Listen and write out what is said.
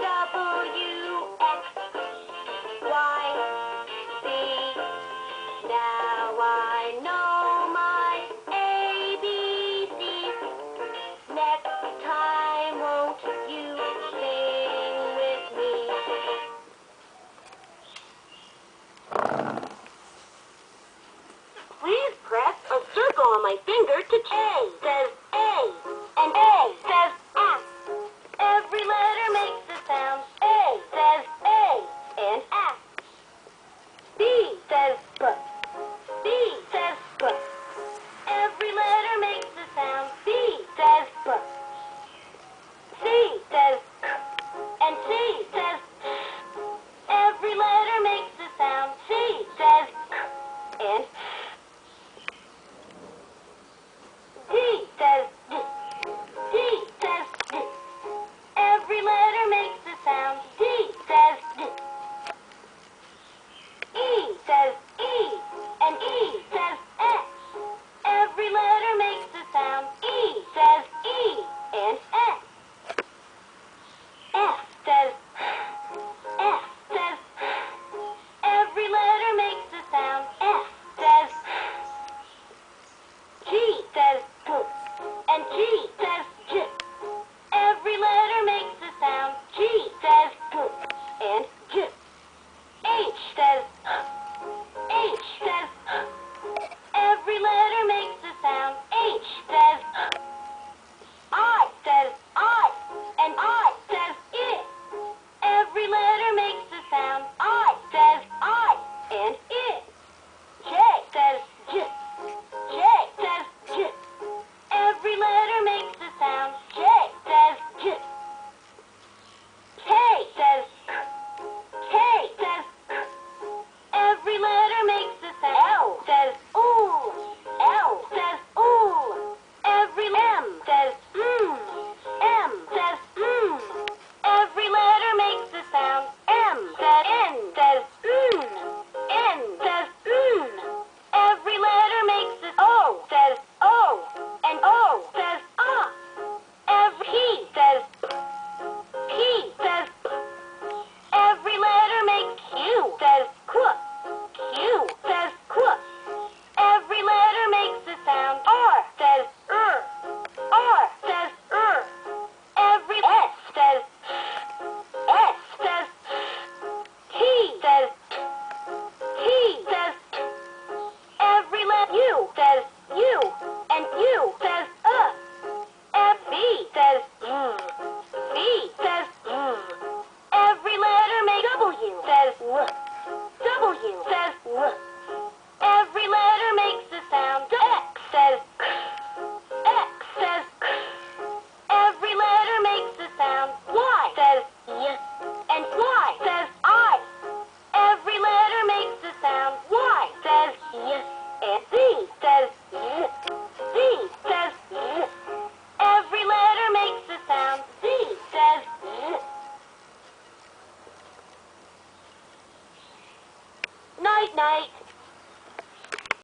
W, X, Y, Z. Now I know my ABCs. Next time, won't you sing with me? Please press a circle on my finger to A says A, and A says A. Every letter makes a sound. A says A, and A. B says B. B says B. Every letter makes a sound. B says B. C says K, and C says K. Every letter makes a sound. C says K, and D says D. D says D. Every letter makes a sound. D says D. E says E, and E says X. Every letter makes a sound. E says E, and X. F says F says every letter makes a sound. F says G says G, and G says G. Every letter makes a sound. G says G, and G. H says H says every letter makes a sound. H says I says I, and I says it. Every letter makes a sound. I says I, and it. J says J. J says J. Every letter makes a sound. J says J. K says K. K says K. Every letter makes a sound. L says ooh. L says ooh. Every M says M says Every letter makes a sound. M says N says N says Every letter makes a O says O, and O says ah. Every P says P says every letter makes Q says Q. Q says Q. Every letter makes a sound. R says R says Every S says S says T says T says every letter U says U, and U says F. V says V says every letter makes W says W. W says W. Every letter makes a sound. X says K. X says K. Every letter makes a sound. Y says Y, and Y says I. Every letter makes a sound. Y says Y, and Z says Z. Z says Z. Every letter makes a sound. Z says Z. Night, night.